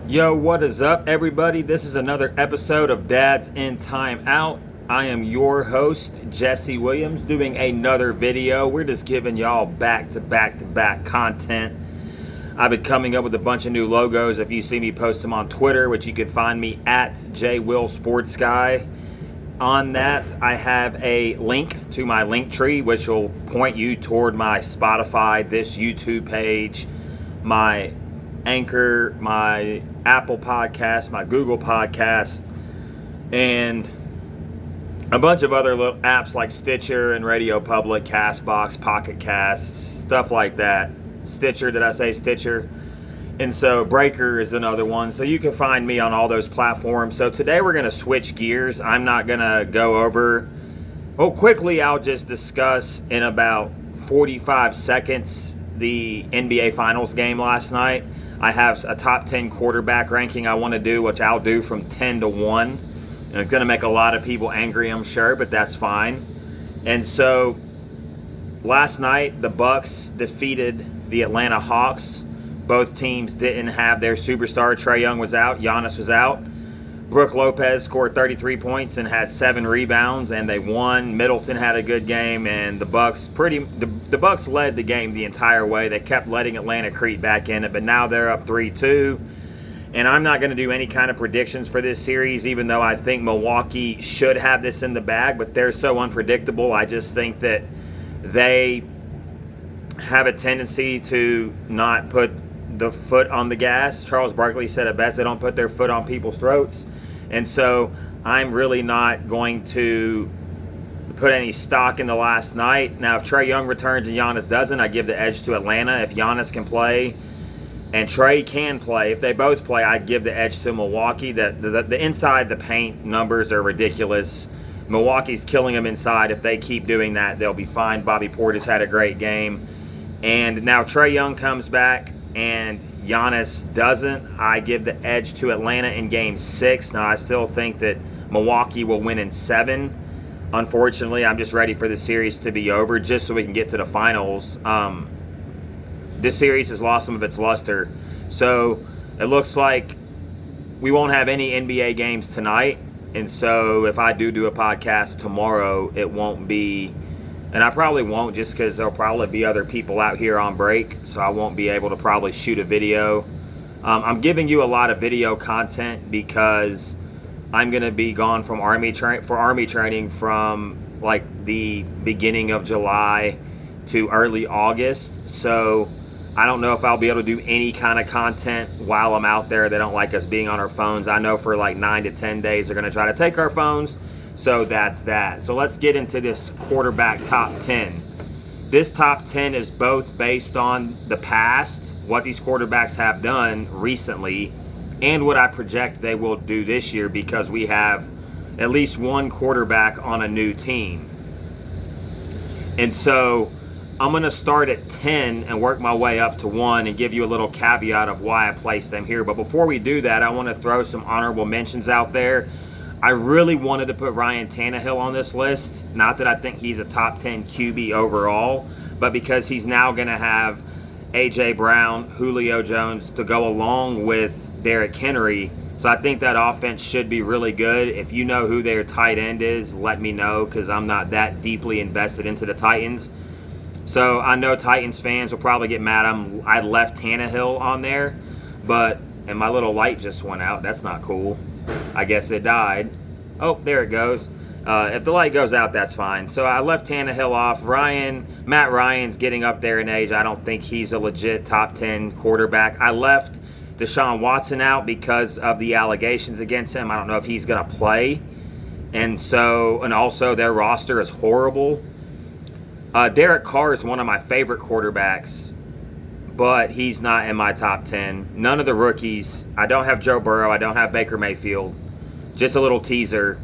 Yo, what is up, everybody? This is another episode of Dad's in Time Out. I am your host, Jesse Williams, doing another video. We're just giving y'all back-to-back content. I've been coming up with a bunch of new logos. If you see me post them on Twitter, which you can find me at JWillSportsGuy. On that, I have a link to my link tree, which will point you toward my Spotify, this YouTube page, my Anchor, my Apple Podcast, my Google Podcast, and a bunch of other little apps like Stitcher and Radio Public, Castbox, Pocket Casts, stuff like that. Stitcher, did I say Stitcher? And so Breaker is another one. So you can find me on all those platforms. So today we're going to switch gears. I'm not going to go over, well, quickly I'll just discuss in about 45 seconds the NBA Finals game last night. I have a top 10 quarterback ranking I want to do, which I'll do from 10 to 1. And it's going to make a lot of people angry, I'm sure, but that's fine. And so last night, the Bucks defeated the Atlanta Hawks. Both teams didn't have their superstar. Trae Young was out. Giannis was out. Brook Lopez scored 33 points and had 7 rebounds, and they won. Middleton had a good game, and the Bucks led the game the entire way. They kept letting Atlanta creep back in it, but now they're up 3-2. And I'm not going to do any kind of predictions for this series, even though I think Milwaukee should have this in the bag, but they're so unpredictable. I just think that they have a tendency to not put the foot on the gas. Charles Barkley said it best, they don't put their foot on people's throats. And so I'm really not going to put any stock in the last night. Now, if Trae Young returns and Giannis doesn't, I give the edge to Atlanta. If Giannis can play and Trae can play, if they both play, I give the edge to Milwaukee. The inside the paint numbers are ridiculous. Milwaukee's killing them inside. If they keep doing that, they'll be fine. Bobby Portis had a great game. And now Trae Young comes back and Giannis doesn't. I give the edge to Atlanta in Game 6. Now, I still think that Milwaukee will win in 7. Unfortunately, I'm just ready for the series to be over just so we can get to the finals. This series has lost some of its luster. So it looks like we won't have any NBA games tonight. And so if I do a podcast tomorrow, it won't be, and I probably won't just because there'll probably be other people out here on break, so I won't be able to probably shoot a video. I'm giving you a lot of video content because I'm going to be gone from Army training from like the beginning of July to early August. So I don't know if I'll be able to do any kind of content while I'm out there. They don't like us being on our phones. I know for like 9 to 10 days they're going to try to take our phones. So that's that. So let's get into this quarterback top 10. This top 10 is both based on the past, what these quarterbacks have done recently, and what I project they will do this year because we have at least one quarterback on a new team. And so I'm going to start at 10 and work my way up to 1 and give you a little caveat of why I placed them here. But before we do that, I want to throw some honorable mentions out there. I really wanted to put Ryan Tannehill on this list. Not that I think he's a top 10 QB overall, but because he's now going to have A.J. Brown, Julio Jones to go along with Derrick Henry. So I think that offense should be really good. If you know who their tight end is, let me know because I'm not that deeply invested into the Titans. So I know Titans fans will probably get mad I left Tannehill on there, and my little light just went out. That's not cool. I guess it died. Oh, there it goes. If the light goes out, that's fine. So I left Tannehill off. Matt Ryan's getting up there in age. I don't think he's a legit top 10 quarterback. I left Deshaun Watson out because of the allegations against him. I don't know if he's going to play. And also their roster is horrible. Derek Carr is one of my favorite quarterbacks, but he's not in my top 10. None of the rookies. I don't have Joe Burrow. I don't have Baker Mayfield. Just a little teaser.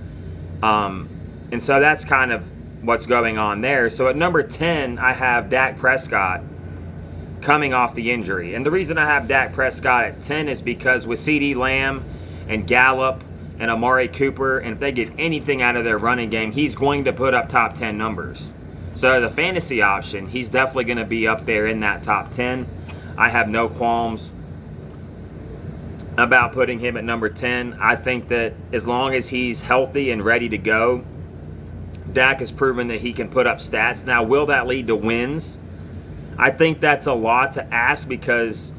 And so that's kind of what's going on there. So at number 10, I have Dak Prescott coming off the injury. And the reason I have Dak Prescott at 10 is because with CeeDee Lamb and Gallup and Amari Cooper, and if they get anything out of their running game, he's going to put up top 10 numbers. So the fantasy option, he's definitely going to be up there in that top 10. I have no qualms about putting him at number 10. I think that as long as he's healthy and ready to go, Dak has proven that he can put up stats. Now, will that lead to wins? I think that's a lot to ask because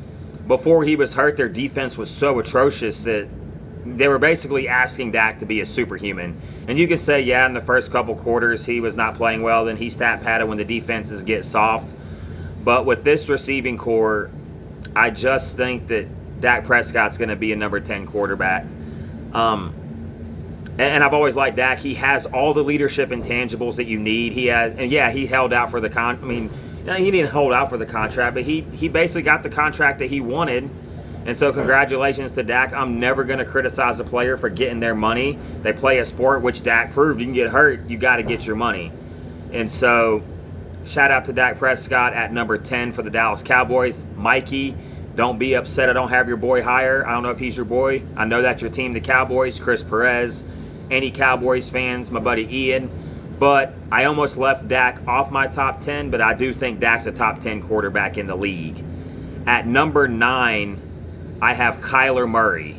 before he was hurt, their defense was so atrocious that they were basically asking Dak to be a superhuman. And you can say, yeah, in the first couple quarters he was not playing well, then he stat padded when the defenses get soft. But with this receiving core, I just think that Dak Prescott's going to be a number 10 quarterback. And I've always liked Dak. He has all the leadership intangibles that you need. He held out for the he didn't hold out for the contract, but he basically got the contract that he wanted. And so congratulations to Dak. I'm never going to criticize a player for getting their money. They play a sport, which Dak proved. You can get hurt, you got to get your money. And so shout out to Dak Prescott at number 10 for the Dallas Cowboys. Mikey, don't be upset I don't have your boy higher. I don't know if he's your boy. I know that's your team, the Cowboys. Chris Perez, any Cowboys fans, my buddy Ian. But I almost left Dak off my top 10, but I do think Dak's a top 10 quarterback in the league. At number 9, I have Kyler Murray.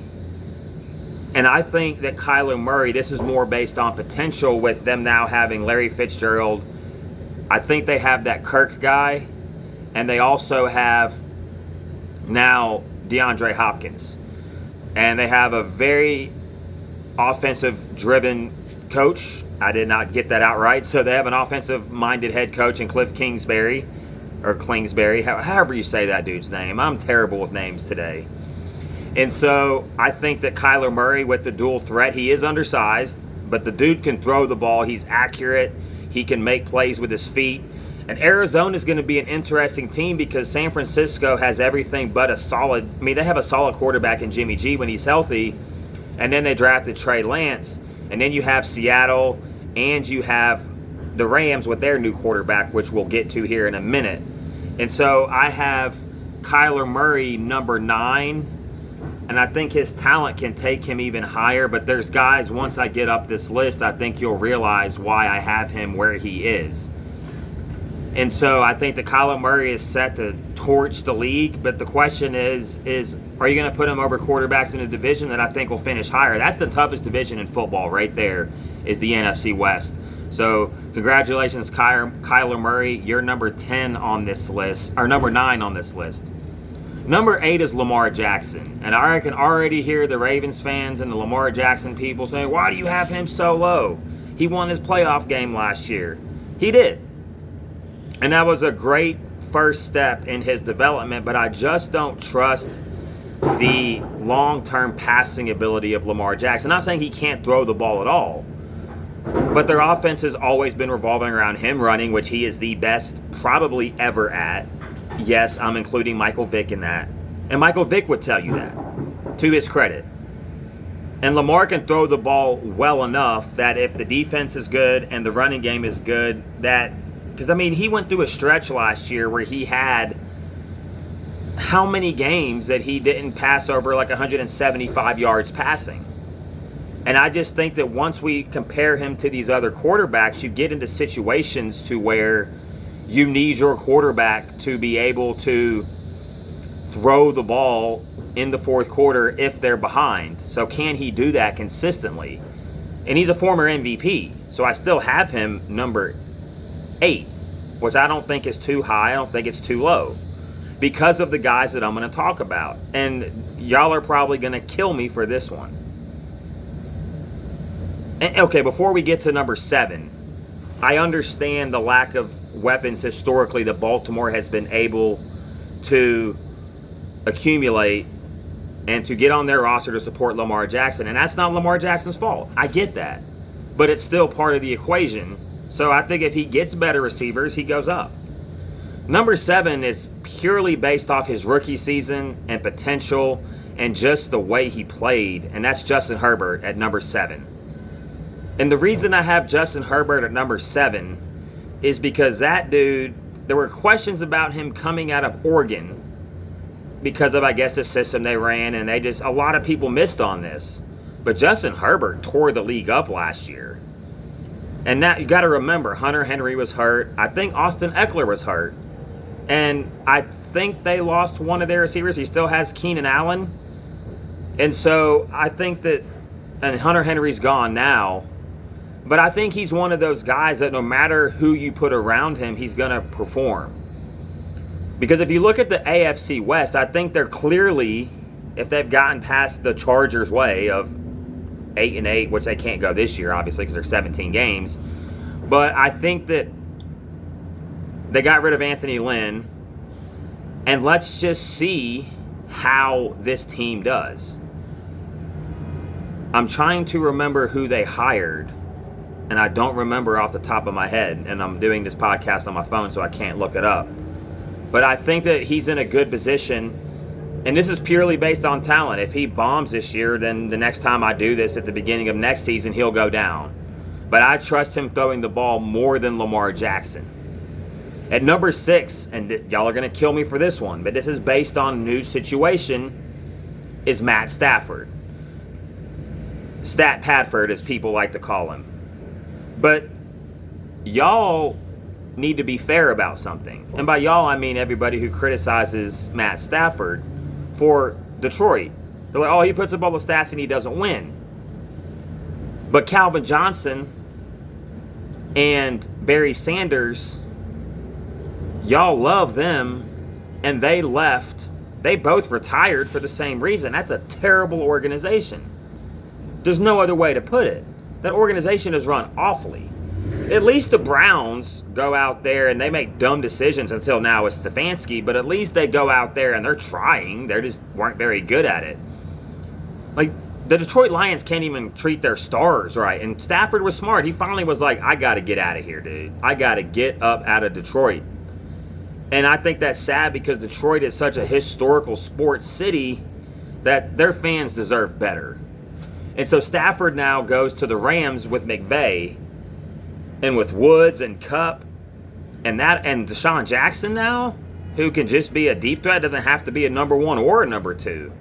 And I think that Kyler Murray, this is more based on potential with them now having Larry Fitzgerald. I think they have that Kirk guy, and they also have now DeAndre Hopkins. And they have a very offensive-driven coach. I did not get that out right. So they have an offensive-minded head coach in Cliff Kingsbury, or Kingsbury, however you say that dude's name. I'm terrible with names today. And so I think that Kyler Murray with the dual threat, he is undersized, but the dude can throw the ball. He's accurate. He can make plays with his feet. And Arizona is going to be an interesting team because San Francisco has everything but a solid, they have a solid quarterback in Jimmy G when he's healthy. And then they drafted Trey Lance. And then you have Seattle and you have the Rams with their new quarterback, which we'll get to here in a minute. And so I have Kyler Murray number 9. And I think his talent can take him even higher. But there's guys, once I get up this list, I think you'll realize why I have him where he is. And so I think that Kyler Murray is set to torch the league. But the question is are you going to put him over quarterbacks in a division that I think will finish higher? That's the toughest division in football right there is the NFC West. So congratulations, Kyler Murray. You're number 10 on this list, or number 9 on this list. Number 8 is Lamar Jackson. And I can already hear the Ravens fans and the Lamar Jackson people saying, why do you have him so low? He won his playoff game last year. He did. And that was a great first step in his development, but I just don't trust the long-term passing ability of Lamar Jackson. I'm not saying he can't throw the ball at all, but their offense has always been revolving around him running, which he is the best probably ever at. Yes, I'm including Michael Vick in that. And Michael Vick would tell you that, to his credit. And Lamar can throw the ball well enough that if the defense is good and the running game is good, because he went through a stretch last year where he had how many games that he didn't pass over like 175 yards passing. And I just think that once we compare him to these other quarterbacks, you get into situations to where you need your quarterback to be able to throw the ball in the fourth quarter if they're behind. So can he do that consistently? And he's a former MVP, so I still have him number 8, which I don't think is too high. I don't think it's too low because of the guys that I'm going to talk about. And y'all are probably going to kill me for this one. And, okay, before we get to number 7, I understand the lack of weapons historically that Baltimore has been able to accumulate and to get on their roster to support Lamar Jackson. And that's not Lamar Jackson's fault. I get that. But it's still part of the equation. So I think if he gets better receivers, he goes up. Number 7 is purely based off his rookie season and potential and just the way he played. And that's Justin Herbert at number 7. And the reason I have Justin Herbert at number 7 is because that dude, there were questions about him coming out of Oregon because of, I guess, the system they ran, and a lot of people missed on this. But Justin Herbert tore the league up last year. And now you got to remember, Hunter Henry was hurt. I think Austin Eckler was hurt. And I think they lost one of their receivers. He still has Keenan Allen. And so I think that, and Hunter Henry's gone now, but I think he's one of those guys that no matter who you put around him, he's going to perform. Because if you look at the AFC West, I think they're clearly, if they've gotten past the Chargers' way of 8-8, which they can't go this year, obviously, because they're 17 games. But I think that they got rid of Anthony Lynn, and let's just see how this team does. I'm trying to remember who they hired, and I don't remember off the top of my head, and I'm doing this podcast on my phone, so I can't look it up. But I think that he's in a good position, and this is purely based on talent. If he bombs this year, then the next time I do this at the beginning of next season, he'll go down. But I trust him throwing the ball more than Lamar Jackson. At number 6, and y'all are going to kill me for this one, but this is based on new situation, is Matt Stafford. Stat Padford, as people like to call him. But y'all need to be fair about something. And by y'all, I mean everybody who criticizes Matt Stafford for Detroit. They're like, oh, he puts up all the stats and he doesn't win. But Calvin Johnson and Barry Sanders, y'all love them, and they left. They both retired for the same reason. That's a terrible organization. There's no other way to put it. That organization is run awfully. At least the Browns go out there and they make dumb decisions until now with Stefanski, but at least they go out there and they're trying. They just weren't very good at it. Like, the Detroit Lions can't even treat their stars right. And Stafford was smart. He finally was like, I got to get out of here, dude. I got to get up out of Detroit. And I think that's sad because Detroit is such a historical sports city that their fans deserve better. And so Stafford now goes to the Rams with McVay and with Woods and Kupp and Deshaun Jackson now, who can just be a deep threat, doesn't have to be a number 1 or a number 2.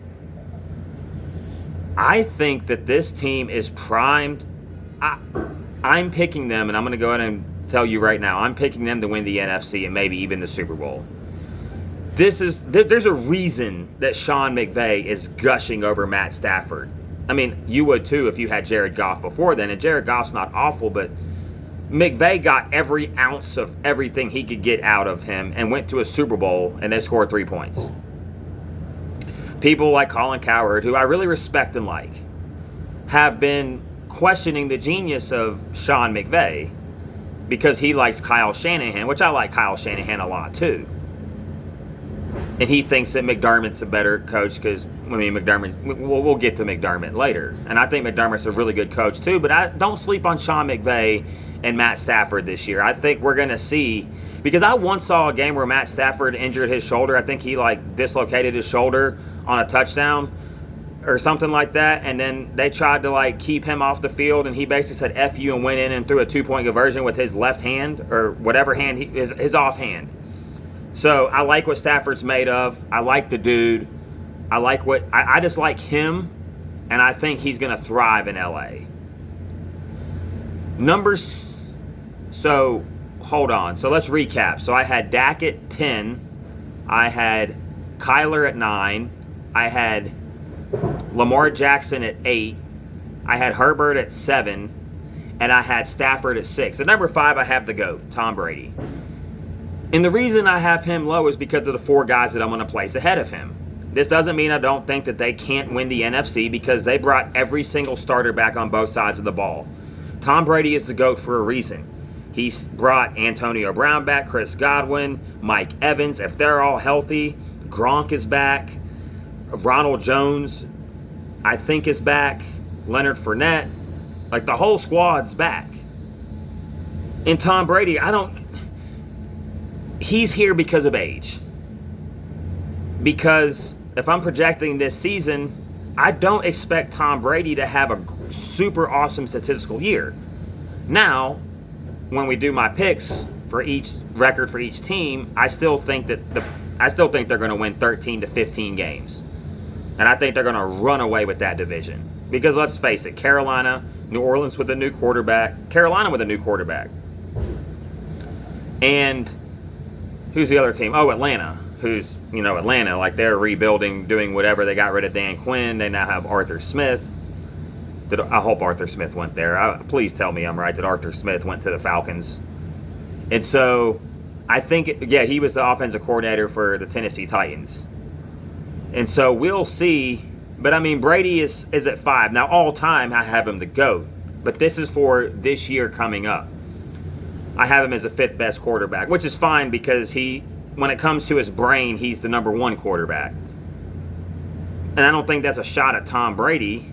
I think that this team is primed. I'm picking them, and I'm going to go ahead and tell you right now, I'm picking them to win the NFC and maybe even the Super Bowl. There's a reason that Sean McVay is gushing over Matt Stafford. I mean, you would too if you had Jared Goff before then, and Jared Goff's not awful, but McVay got every ounce of everything he could get out of him and went to a Super Bowl, and they scored 3 points. People like Colin Cowherd, who I really respect and like, have been questioning the genius of Sean McVay because he likes Kyle Shanahan, which I like Kyle Shanahan a lot too. And he thinks that McDermott's a better coach because, we'll get to McDermott later. And I think McDermott's a really good coach too, but I don't sleep on Sean McVay and Matt Stafford this year. I think we're going to see, because I once saw a game where Matt Stafford injured his shoulder. I think he dislocated his shoulder on a touchdown or something like that, and then they tried to keep him off the field, and he basically said F you and went in and threw a 2-point conversion with his left hand or whatever hand, his off hand. So I like what Stafford's made of. I like the dude. I just like him, and I think he's going to thrive in LA. So hold on. So let's recap. So I had Dak at 10. I had Kyler at 9. I had Lamar Jackson at 8. I had Herbert at 7. And I had Stafford at 6. At number 5, I have the GOAT, Tom Brady. And the reason I have him low is because of the 4 guys that I'm going to place ahead of him. This doesn't mean I don't think that they can't win the NFC because they brought every single starter back on both sides of the ball. Tom Brady is the GOAT for a reason. He's brought Antonio Brown back, Chris Godwin, Mike Evans. If they're all healthy, Gronk is back. Ronald Jones, I think, is back. Leonard Fournette. The whole squad's back. And Tom Brady, he's here because of age. Because if I'm projecting this season, I don't expect Tom Brady to have a super awesome statistical year. Now, when we do my picks for each record for each team, I still think they're going to win 13 to 15 games. And I think they're going to run away with that division. Because let's face it, Carolina, New Orleans with a new quarterback, Carolina with a new quarterback. And who's the other team? Oh, Atlanta, who's, Atlanta. Like, they're rebuilding, doing whatever. They got rid of Dan Quinn. They now have Arthur Smith. I hope Arthur Smith went there. Please tell me I'm right that Arthur Smith went to the Falcons. And so I think, he was the offensive coordinator for the Tennessee Titans. And so we'll see. But, I mean, Brady is at 5. Now, all time, I have him the GOAT. But this is for this year coming up. I have him as the 5th best quarterback, which is fine because when it comes to his brain, he's the number 1 quarterback. And I don't think that's a shot at Tom Brady,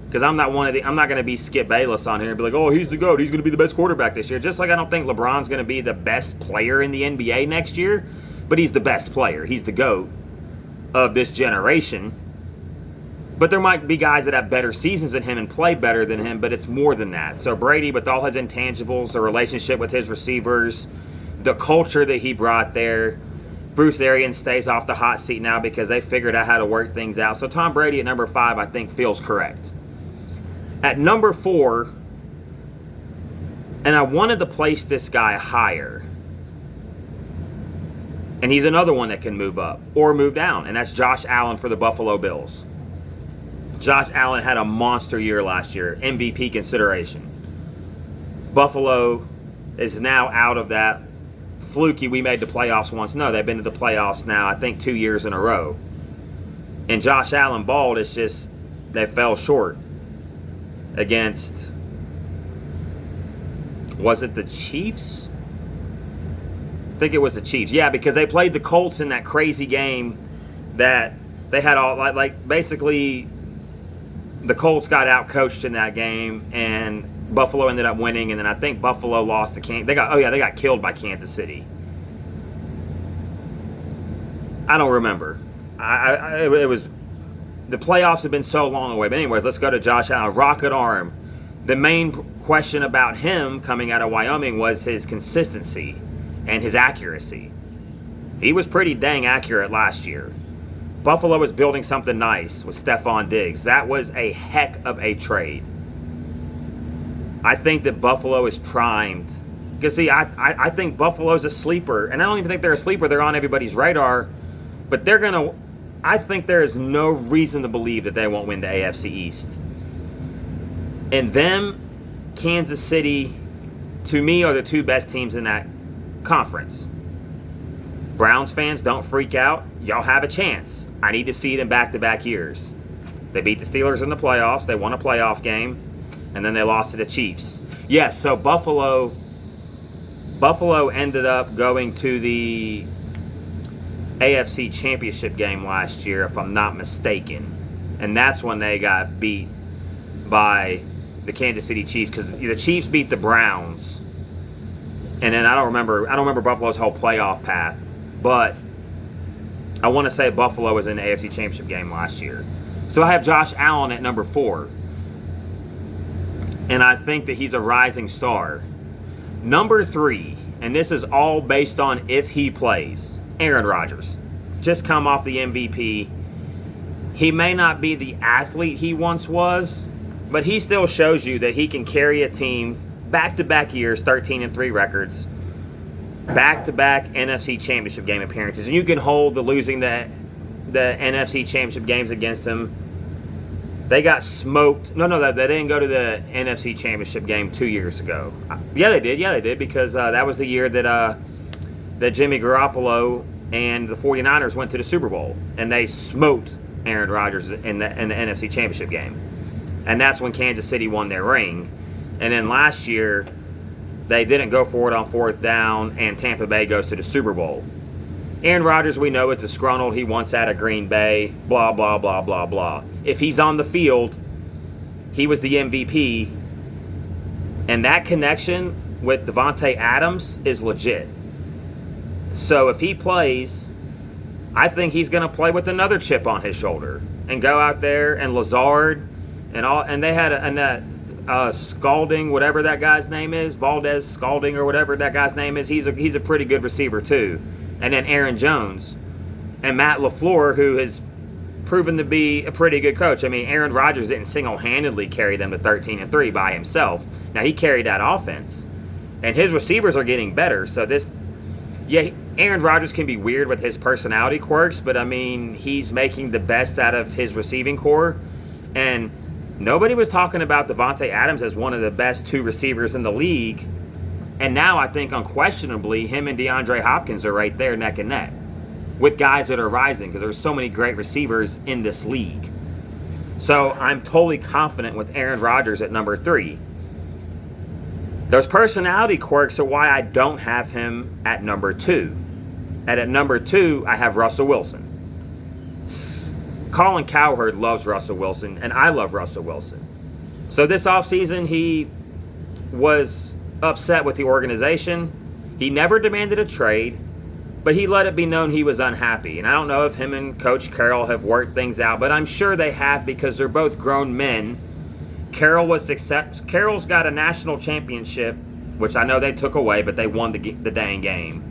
because I'm not going to be Skip Bayless on here and be like, oh, he's the GOAT. He's going to be the best quarterback this year. Just like I don't think LeBron's going to be the best player in the NBA next year, but he's the best player. He's the GOAT of this generation. But there might be guys that have better seasons than him and play better than him, but it's more than that. So Brady, with all his intangibles, the relationship with his receivers, the culture that he brought there, Bruce Arians stays off the hot seat now because they figured out how to work things out. So Tom Brady at number 5, I think, feels correct. At number 4, and I wanted to place this guy higher, and he's another one that can move up or move down, and that's Josh Allen for the Buffalo Bills. Josh Allen had a monster year last year, MVP consideration. Buffalo is now out of that fluky, we made the playoffs once. No, they've been to the playoffs now, I think, 2 years in a row. And Josh Allen balled, it's just they fell short against, was it the Chiefs? I think it was the Chiefs. Yeah, because they played the Colts in that crazy game that they had all, like basically the Colts got out-coached in that game, and Buffalo ended up winning, and then I think Buffalo lost to Kansas. They got killed by Kansas City. I don't remember. It was, the playoffs have been so long away. But anyways, let's go to Josh Allen. Rocket arm. The main question about him coming out of Wyoming was his consistency and his accuracy. He was pretty dang accurate last year. Buffalo was building something nice with Stephon Diggs. That was a heck of a trade. I think that Buffalo is primed. Because, see, I think Buffalo's a sleeper. And I don't even think they're a sleeper. They're on everybody's radar. But they're going to... I think there is no reason to believe that they won't win the AFC East. And them, Kansas City, to me, are the 2 best teams in that conference. Browns fans, don't freak out. Y'all have a chance. I need to see it in back-to-back years. They beat the Steelers in the playoffs. They won a playoff game. And then they lost to the Chiefs. Yes, so Buffalo ended up going to the AFC Championship game last year, if I'm not mistaken. And that's when they got beat by the Kansas City Chiefs, because the Chiefs beat the Browns. And then I don't remember Buffalo's whole playoff path, but I want to say Buffalo was in the AFC Championship game last year. So I have Josh Allen at number 4. And I think that he's a rising star. Number 3, and this is all based on if he plays, Aaron Rodgers. Just come off the MVP. He may not be the athlete he once was, but he still shows you that he can carry a team back-to-back years, 13-3 records, back-to-back NFC Championship game appearances. And you can hold the losing the NFC Championship games against him. They got smoked. No, they didn't go to the NFC Championship game 2 years ago. Yeah, they did, because that was the year that Jimmy Garoppolo and the 49ers went to the Super Bowl, and they smoked Aaron Rodgers in the NFC Championship game. And that's when Kansas City won their ring. And then last year, they didn't go for it on 4th down, and Tampa Bay goes to the Super Bowl. Aaron Rodgers, we know, is disgruntled. He wants out of Green Bay, blah, blah, blah, blah, blah. If he's on the field, he was the MVP. And that connection with Devontae Adams is legit. So if he plays, I think he's going to play with another chip on his shoulder and go out there, and Lazard and they had Scalding, whatever that guy's name is, Valdez Scalding or whatever that guy's name is. He's a pretty good receiver too. And then Aaron Jones and Matt LaFleur, who has proven to be a pretty good coach. I mean, Aaron Rodgers didn't single-handedly carry them to 13-3 by himself. Now, he carried that offense. And his receivers are getting better. So Yeah, Aaron Rodgers can be weird with his personality quirks, but I mean, he's making the best out of his receiving core. And nobody was talking about Devontae Adams as one of the best 2 receivers in the league. And now I think unquestionably him and DeAndre Hopkins are right there neck and neck with guys that are rising, because there's so many great receivers in this league. So I'm totally confident with Aaron Rodgers at number 3. Those personality quirks are why I don't have him at number 2. And at number 2, I have Russell Wilson. Colin Cowherd loves Russell Wilson, and I love Russell Wilson. So this offseason, he was upset with the organization. He never demanded a trade, but he let it be known he was unhappy. And I don't know if him and Coach Carroll have worked things out, but I'm sure they have, because they're both grown men. Carroll's got a national championship, which I know they took away, but they won the dang game.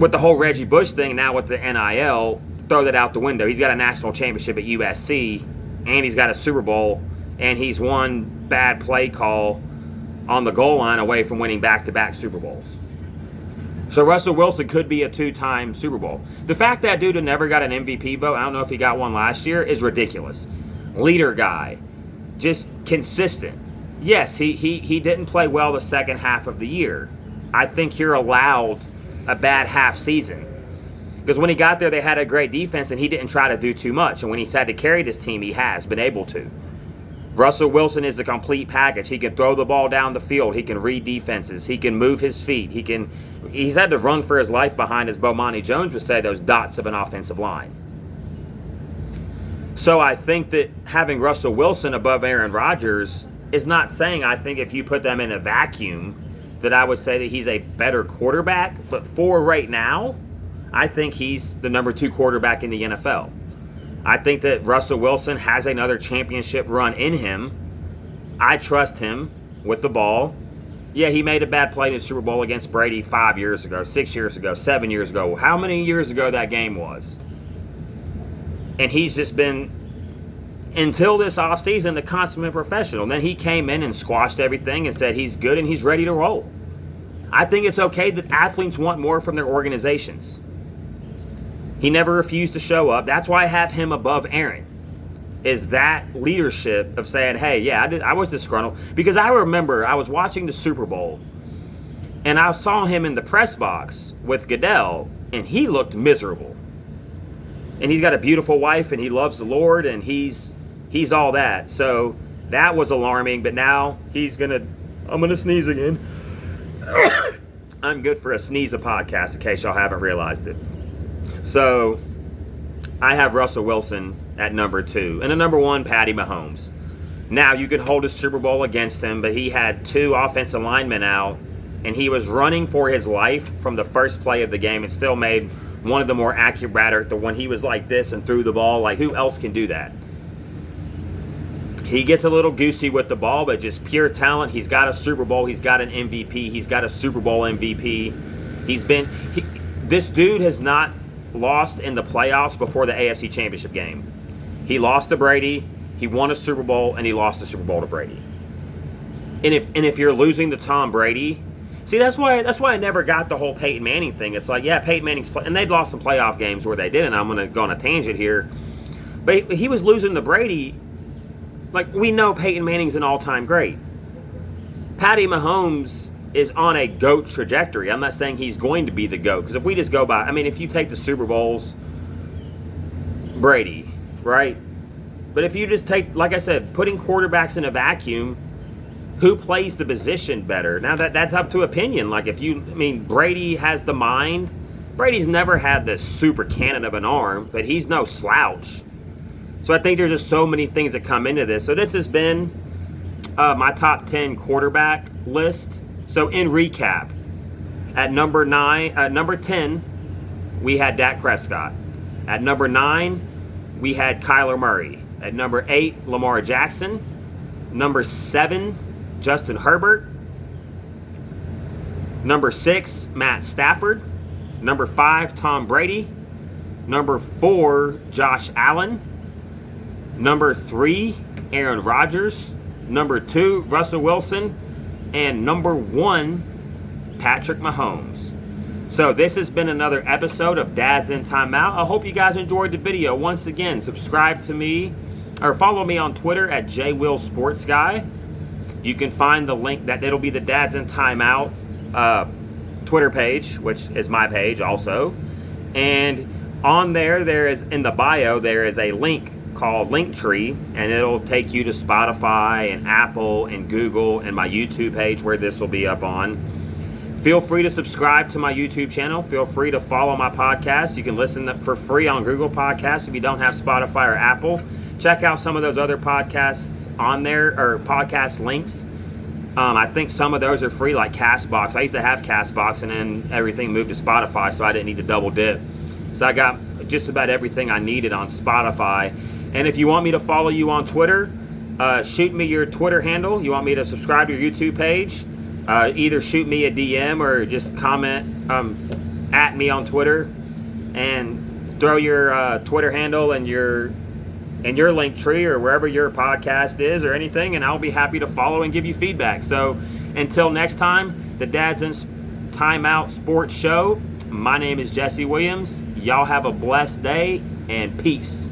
With the whole Reggie Bush thing, now with the NIL, throw that out the window. He's got a national championship at USC, and he's got a Super Bowl, and he's one bad play call on the goal line away from winning back-to-back Super Bowls. So Russell Wilson could be a 2-time Super Bowl. The fact that dude never got an MVP vote, I don't know if he got one last year, is ridiculous. Leader guy, just consistent. Yes, he didn't play well the second half of the year. I think you're allowed a bad half season, because when he got there, they had a great defense, and he didn't try to do too much. And when he's had to carry this team, he has been able to. Russell Wilson is the complete package. He can throw the ball down the field. He can read defenses. He can move his feet. He's had to run for his life behind, as Bomani Jones would say, those dots of an offensive line. So I think that having Russell Wilson above Aaron Rodgers is not saying, I think if you put them in a vacuum, that I would say that he's a better quarterback. But for right now, I think he's the number 2 quarterback in the NFL. I think that Russell Wilson has another championship run in him. I trust him with the ball. Yeah, he made a bad play in the Super Bowl against Brady 5 years ago, 6 years ago, 7 years ago. How many years ago that game was? And he's just been, until this offseason, the consummate professional. And then he came in and squashed everything and said he's good and he's ready to roll. I think it's okay that athletes want more from their organizations. He never refused to show up. That's why I have him above Aaron, is that leadership of saying, hey, yeah, I was disgruntled. Because I remember I was watching the Super Bowl, and I saw him in the press box with Goodell, and he looked miserable. And he's got a beautiful wife, and he loves the Lord, and he's all that. So that was alarming, but now I'm going to sneeze again. I'm good for a sneeze-a podcast, in case y'all haven't realized it. So I have Russell Wilson at number 2. And at number 1, Patty Mahomes. Now, you could hold a Super Bowl against him, but he had 2 offensive linemen out, and he was running for his life from the first play of the game and still made one of the more accurate, the one he was like this and threw the ball. Like, who else can do that? He gets a little goosey with the ball, but just pure talent. He's got a Super Bowl. He's got an MVP. He's got a Super Bowl MVP. This dude has not lost in the playoffs before the AFC Championship game. He lost to Brady, he won a Super Bowl, and he lost the Super Bowl to Brady. And if you're losing to Tom Brady, see, that's why I never got the whole Peyton Manning thing. It's like, yeah, Peyton Manning's and they'd lost some playoff games where they didn't. I'm going to go on a tangent here, but he was losing to Brady. Like, we know Peyton Manning's an all-time great. Patty Mahomes is on a GOAT trajectory. I'm not saying he's going to be the GOAT, because if we just go by, I mean, if you take the Super Bowls, Brady, right? But if you just take, like I said, putting quarterbacks in a vacuum, who plays the position better? Now, that's up to opinion. Like, Brady has the mind. Brady's never had this super cannon of an arm, but he's no slouch. So I think there's just so many things that come into this. So this has been my top 10 quarterback list. So in recap, at number 10, we had Dak Prescott. At number 9, we had Kyler Murray. At number 8, Lamar Jackson. Number 7, Justin Herbert. Number 6, Matt Stafford. Number 5, Tom Brady. Number 4, Josh Allen. Number 3, Aaron Rodgers. Number 2, Russell Wilson. And number 1, Patrick Mahomes. So this has been another episode of Dad's in Timeout. I hope you guys enjoyed the video. Once again, subscribe to me or follow me on Twitter at JWillSportsGuy. You can find the link that it'll be the Dad's in Timeout Twitter page, which is my page also. And on there is in the bio, there is a link called Linktree, and it'll take you to Spotify and Apple and Google and my YouTube page where this will be up on. Feel free to subscribe to my YouTube channel. Feel free to follow my podcast. You can listen for free on Google Podcasts if you don't have Spotify or Apple. Check out some of those other podcasts on there, or podcast links. I think some of those are free, like CastBox. I used to have CastBox, and then everything moved to Spotify, so I didn't need to double dip. So I got just about everything I needed on Spotify. And if you want me to follow you on Twitter, shoot me your Twitter handle. You want me to subscribe to your YouTube page? Either shoot me a DM or just comment at me on Twitter and throw your Twitter handle and your link tree or wherever your podcast is or anything, and I'll be happy to follow and give you feedback. So until next time, the Dad's in Timeout Sports Show. My name is Jesse Williams. Y'all have a blessed day and peace.